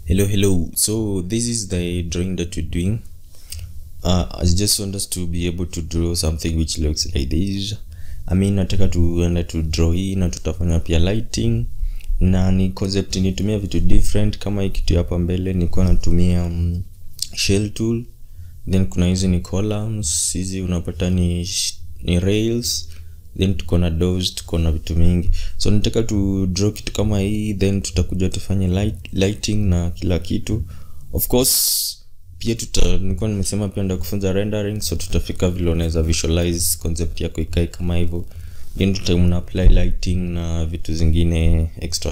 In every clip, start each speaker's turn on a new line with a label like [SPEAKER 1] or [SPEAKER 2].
[SPEAKER 1] Hello. So this is the drawing that we're doing. I just want us to be able to draw something which looks like this. Nataka tuende to draw hii na tutafanya pia lighting na ni concept nitumia vitu different. Kama hii kitu hapa mbele nilikuwa natumia shell tool, then kuna hizi ni columns, hizi unapata ni rails, then tuko na doors, tuko na vitu mingi. So nataka tu draw kitu kama hii, then tutakuja tufanye lighting na kila kitu. Of course pia nilikuwa nimesema pia ndio kufunza rendering, so tutafika vile unaweza visualize concept yako ikae kama hivyo, then tutamuna apply lighting na vitu zingine extra.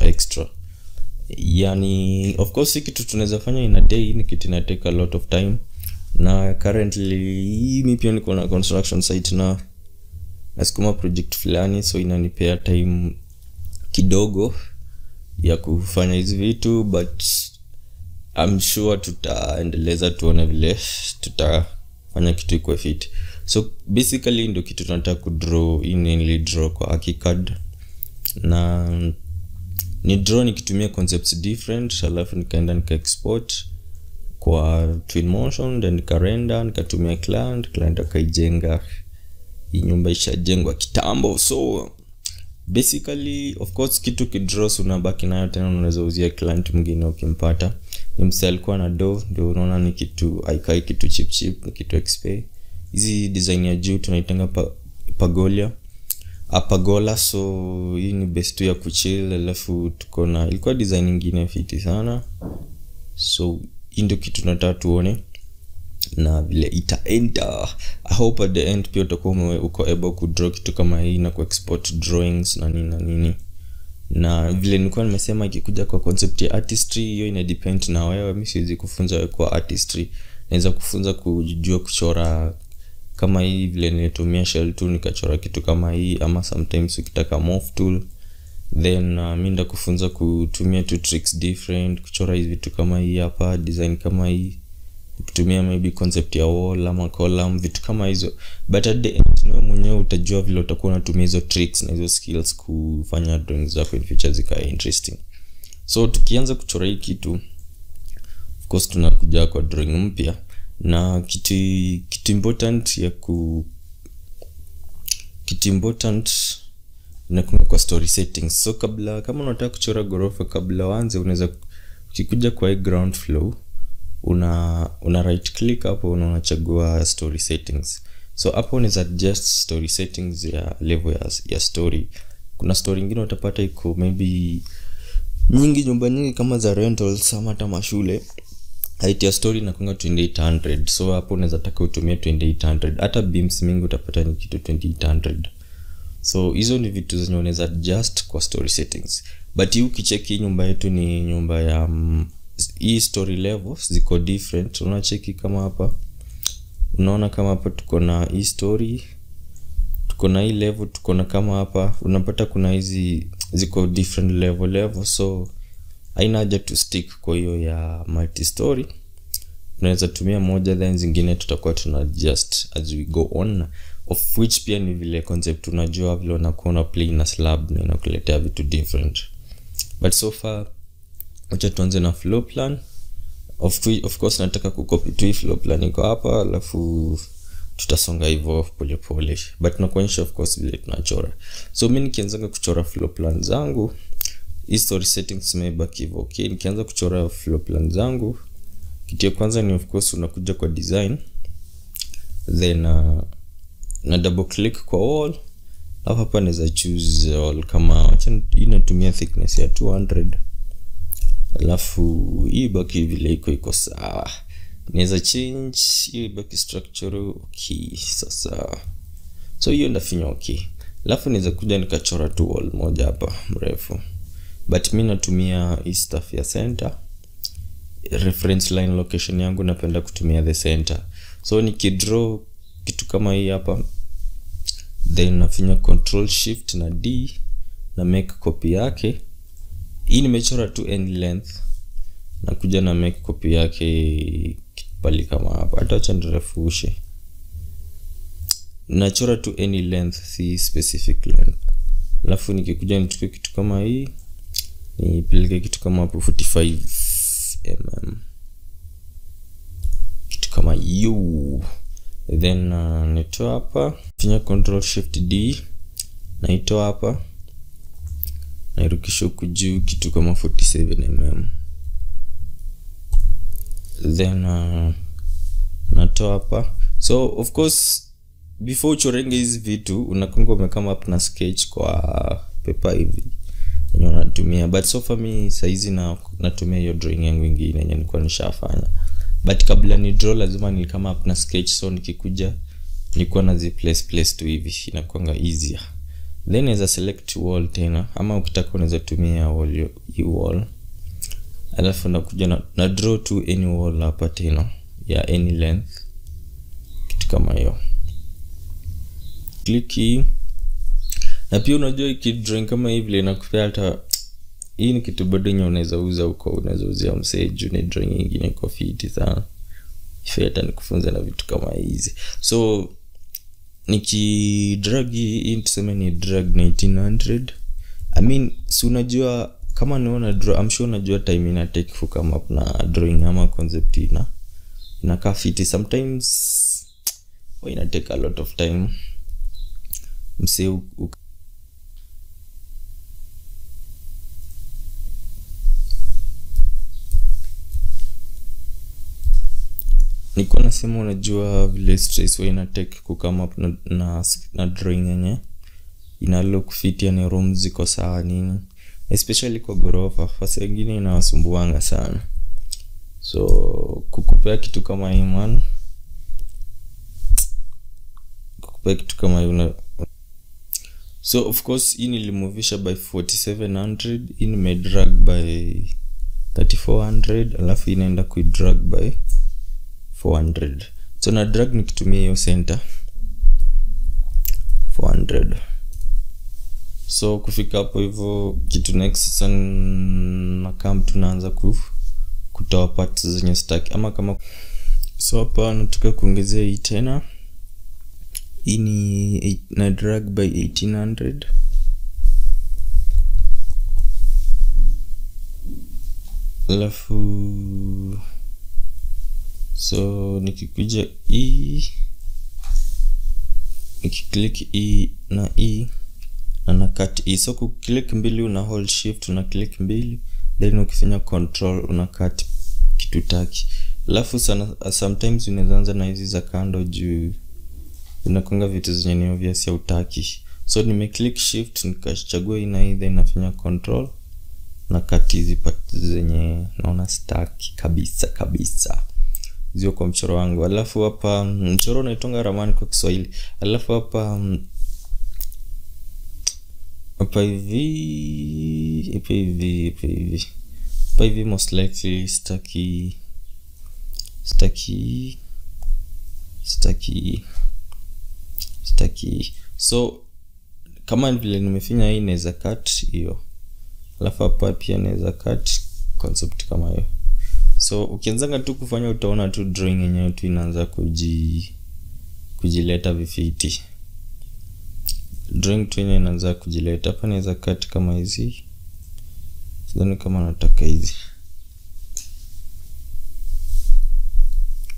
[SPEAKER 1] Yani of course hiki kitu tunaweza fanya in a day, ni kitu ina take a lot of time. Na currently mimi pia niko na construction site na nasukuma project fulani, so inanipea time kidogo ya kufanya hizi vitu, but I'm sure tutaendeleza tuone vile tutafanya kitu iko fit. So basically ndio kitu tunataka kudraw, draw kwa ArchiCAD na ni draw nikitumia concepts different, alafu nikaenda nika export kwa Twinmotion, then nika render, nikatumia client akaijenga. Hii nyumba ishajengwa kitambo. So basically of course kitu kidraw unabaki nayo tena, unaweza uzia client mwingine ukimpata. Himself alikuwa na ndio unaona ni kitu aikai kitu cheap, ni kitu XP. Hizi design ya juu tunaitanga pagola. So hii ni best ya kuchill, alafu tuko na ilikuwa design nyingine fiti sana. So hii ndio kitu tunataka tuone na vile itaenda. I hope at the end pia utakuwa uko able ku draw kitu kama hii na ku export drawings na nini. Na vile nilikuwa nimesema ikikuja kwa concept ya artistry, hiyo ina depend na wewe. Mimi siwezi kufunza wewe kwa artistry, naweza kufunza kujua kuchora kama hii vile nilitumia shell tool nikachora kitu kama hii, ama sometimes ukitaka morph tool, then mimi ndakufunza kutumia two tricks different kuchora hizi vitu kama hii hapa, design kama hii, kutumia maybe concept ya wall ama column, vitu kama hizo. But at the end wewe mwenyewe utajua vile utakuwa unatumia hizo tricks na hizo skills kufanya drawings zako in future zikae interesting. So tukianza kuchora hii kitu, of course tunakuja kwa drawing mpya, na kitu important na kwa story settings. So kama unataka kuchora gorofa, kabla uanze unaweza ukikuja kwa ground floor una right click hapo, unachagua story settings. So hapo unaweza adjust story settings ya level ya story. Kuna story nyingine utapata iko maybe nyumba nyingi kama za rentals ama hata mashule, height ya story na kunga 2800. So hapo unaweza taka utumie 2800. Hata beams mingi utapata ni kitu 2800. So hizo ni vitu zenye unaweza adjust kwa story settings. But hii ukicheki nyumba yetu ni nyumba ya hii story levels ziko different. Unacheki kama hapa, unaona kama hapa tuko na hii story, tuko na hii level, tuko na kama hapa unapata kuna hizi ziko different level. So haina haja to stick kwa hiyo ya multi story. Unaweza tumia moja, then zingine tutakuwa tuna adjust as we go on, of which pia ni vile concept unajua vile unakuwa play na slab na inakuletea vitu different. But so far acha tuanze na floor plan. Of course nataka kucopy tu floor plan iko hapa, alafu tutasonga hivyo pole. But nakuonyesha of course vile tunachora. So mimi nikianza kuchora floor plan zangu, story settings imebaki hivyo. Okay, nikianza kuchora floor plan zangu, kitu ya kwanza ni of course unakuja kwa design, then na double click kwa wall. Hapa naweza choose wall kama inatumia thickness ya 200. Alafu hii baki vile iko sawa. Naweza change hii baki structure. Okay, sasa so hiyo ndafinya okay. Alafu naweza kuja nikachora tu wall moja hapa mrefu. But mimi natumia hii stuff ya center. Reference line location yangu napenda kutumia the center. So nikidraw kitu kama hii hapa, then nafinya control shift na D na make copy yake. Hii nimechora tu any length, na kuja na make copy yake pali kama hapa. Hata acha nirefushe, nachora tu any length, si specific length. Alafu nikikuja nichukue kitu kama hii, nipeleke kitu kama hapo 45 mm hiyo. Then nitoa hapa, finya Control Shift D, naitoa hapa, nairukisha huku juu kitu kama 47mm. Then natoa hapa. So of course before uchorenge hizi vitu unakunga umekama up na sketch kwa paper hivi yenye unatumia, but so for me saizi natumia hiyo drawing yangu nyingine yenye nilikuwa nishafanya, but kabla ni draw lazima nilikama up na sketch, so nikikuja nilikuwa nazi place tu hivi inakuanga easier. Then as a select wall tena, ama ukitaka unaweza tumia wall wall, alafu nakuja na draw to any wall hapa tena ya any length, kitu kama hiyo. Click hii. Na pia unajua hiki drawing kama hivi inakupea hata hii ni kitu bado yenye unaweza uza huko, unaweza uzia msee juu ni drawing nyingine iko fiti sana. Hata nikufunza na vitu kama hizi. So nikidrag hii tuseme ni drag 1900. I mean si unajua kama naona draw, I'm sure unajua time ina take for come up na drawing ama concept inakaa fiti. Sometimes ina take a lot of time. Msee niko nasema unajua vile stress ina take ku come up na drawing yenye ina look fit, yani room ziko sawa nini, especially kwa gorofa fasi nyingine inawasumbuanga sana. So kukupea kitu kama hii man, kukupea kitu kama hiyo. So of course hii nilimovisha by 4700, hii nimedrag by 3400, alafu inaenda kuidrag by 400. So na drag nikitumia hiyo center 400. So kufika hapo hivyo kitu next sasa na kama tunaanza kutoa parts zenye stack ama kama. So hapa nataka kuongezea hii tena, hii ni na drag by 1800. Alafu so nikikuja hii, nikiclick hii na hii na cut hii. So kuklik mbili una hold shift, una click mbili, then ukifanya control una cut kitu taki. Alafu sana sometimes unaanza na hizi za kando juu unakonga vitu zenye ni obvious ya utaki. So nime click shift nikachagua hii na hii, then nafanya control na cut hizi parts zenye naona stack kabisa zio kwa mchoro wangu. Alafu hapa mchoro unaitonga ramani kwa Kiswahili. Alafu hapa hivi most likely staki. So kama vile nimefinya hii naweza cut hiyo. Alafu hapa pia naweza cut concept kama hiyo. So ukianzanga tu kufanya utaona tu drawing yenyewe tu inaanza kujileta vifiti. Drawing tu yenyewe inaanza kujileta. Hapa naweza cut kama hizi. Sidhani kama nataka hizi.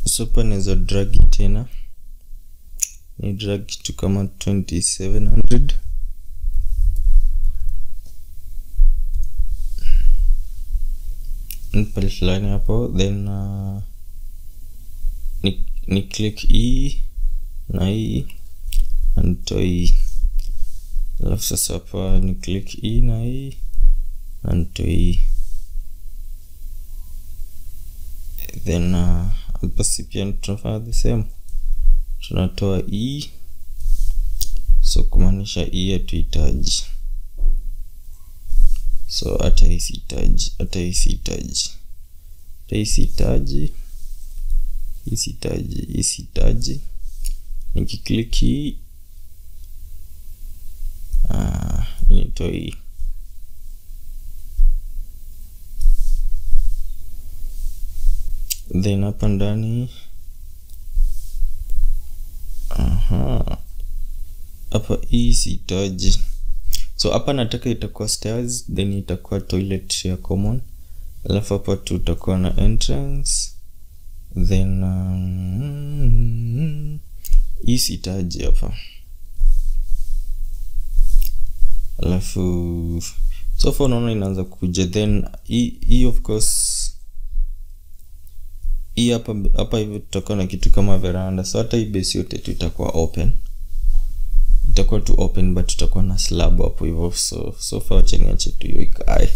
[SPEAKER 1] So hapa naweza drag tena. Ni drag kitu kama 2700. Pale fulani hapo, then ni click E na E and toy. Alafu sasa hapa ni click E na E and toy. Then hapa pia tunafanya the same, tunatoa E. So kumaanisha E hatuhitaji. So hata isitaji. Nikiclick hii nitoi. Then hapa ndani hapa isitaji. So hapa nataka itakuwa stairs, then itakuwa toilet ya common. Alafu hapa tutakuwa na entrance, then hii sitaji hapa, alafu so far unaona inaanza kuja. Then hii of course hii hapa hivi tutakuwa na kitu kama veranda, so hata hii base yote tu itakuwa open, itakuwa tu open, but tutakuwa na slab hapo hivyo. So far acha tu hiyo ikae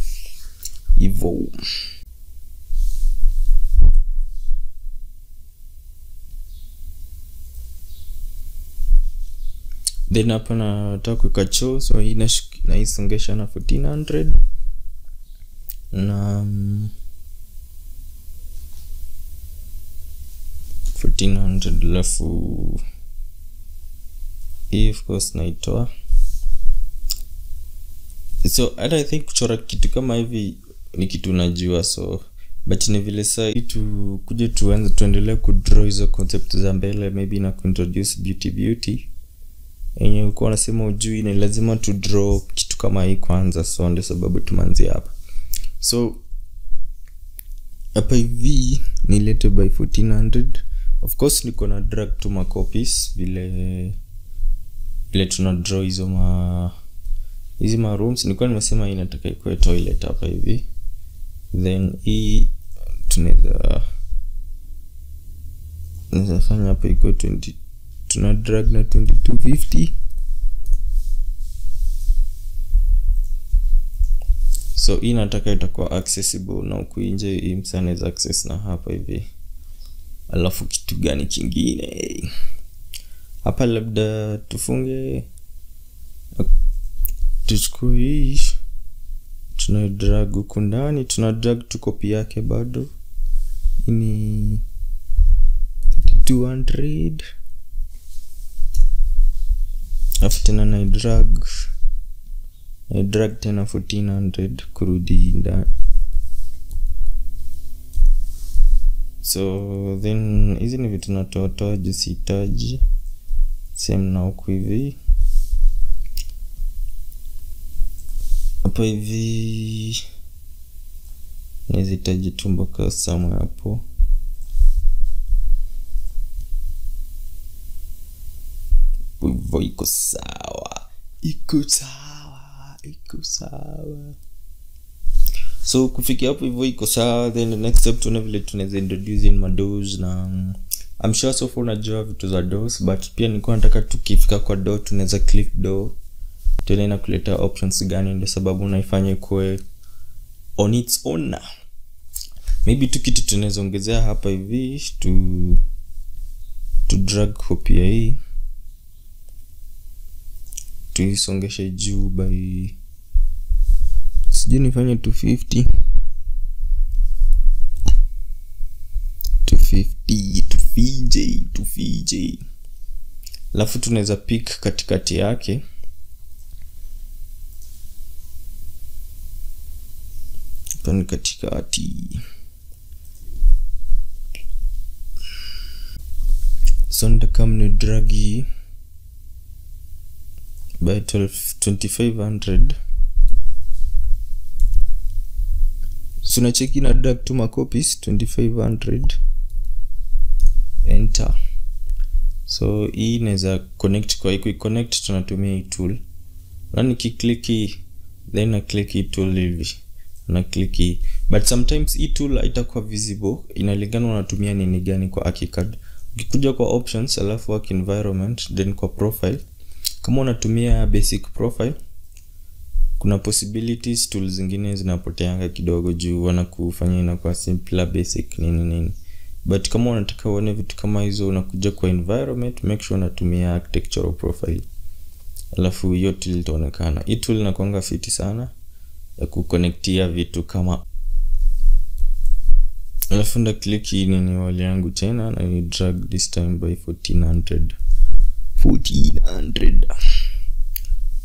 [SPEAKER 1] hivyo. Then hapa nataka kuweka choo, so hii naisongesha na 1400 na 1400, alafu hii of course naitoa. So I think kuchora kitu kama hivi ni kitu najua, so but ni vile sasa kuje tuanze tuendelee kudraw hizo concept za mbele, maybe na kuintroduce beauty yenye ulikuwa unasema ujui, ni lazima tu draw kitu kama hii kwanza, so ndio sababu tumanzi hapa. So hapa hivi nilete by 1400. Of course niko na drag to my copies vile tuna draw hizo hizi rooms. Nilikuwa nimesema inataka ikuwe toilet hapa hivi, then hii tunaweza fanya hapa ikuwe 20, tuna drag na 2250. So hii nataka itakuwa accessible na huku nje hii msanaweza access na hapa hivi. Alafu kitu gani kingine hapa, labda tufunge, tuchukue hii, tuna drag huku ndani, tuna drag tu copy yake bado ni 3200. Alafu tena na drag tena 1400 kurudi ndani. So then hizi ni vitu natoa juu sihitaji, same na huku hivi. Hapa hivi nazihitaji tumbo kwa somewhere hapo. Hivyo iko sawa. So kufikia hapo hivyo iko sawa. Then the next step tuna vile tunaweza introduce in doors, na I'm sure so far unajua vitu za doors, but pia nilikuwa nataka tukifika kwa door tunaweza click door tena na kuleta options gani, ndio sababu unaifanya ikuwe on its own. Maybe tu kitu tunaweza ongezea hapa hivi to drag copy hii tuisongeshe juu by, sijui nifanye 250 250. Alafu tunaweza pick katikati yake, pani katikati. So ndakam drag hii by 2500. So na check na drag to my copies 2500, enter. So hii inaweza connect, kwa hii connect tunatumia hii tool, na nikiklik then na click hii tool hivi na click hii, but sometimes hii tool haitakuwa visible, inalingana unatumia nini gani kwa ArchiCAD. Ukikuja kwa options alafu work environment, then kwa profile, kama unatumia basic profile kuna possibilities, tools zingine zinapoteanga kidogo juu wanakufanya inakuwa simpler basic nini, but kama unataka uone vitu kama hizo unakuja kwa environment, make sure unatumia architectural profile, alafu hiyo tool itaonekana. Hii tool inakuanga fiti sana ya kuconnectia vitu kama, alafu nda click hii nini wali yangu tena na ni drag this time by 1400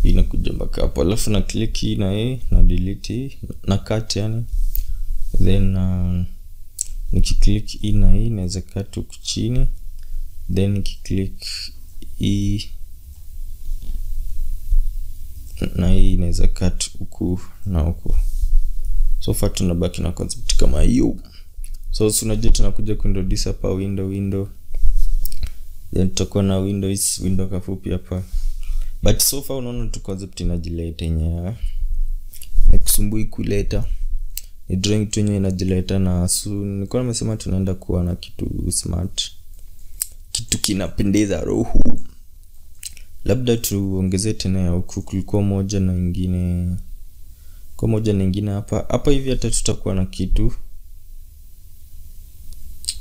[SPEAKER 1] inakuja mpaka hapo. Alafu na click hii na hii na delete na cut yani, then nikiclick hii na hii naweza cut huku chini, then nikiclick hii na hii naweza cut huku na huku. So far tunabaki na concept kama hiyo. So unajua tunakuja kuintroduce hapa window, then tutakuwa na window kafupi hapa. But so far unaona tu concept inajileta yenyewe, kusumbui kuleta ni drawing tu yenyewe inajileta. Na soon nilikuwa nimesema tunaenda kuwa na kitu smart, kitu kinapendeza roho. Labda tuongezee tena ya huku, kulikuwa moja na nyingine, kwa moja na nyingine hapa hivi. Hata tutakuwa na kitu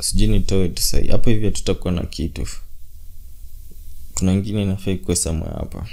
[SPEAKER 1] sijui nitoe tu sasa hapa hivi, tutakuwa na kitu, kuna nyingine inafaa ikuwe somewhere hapa.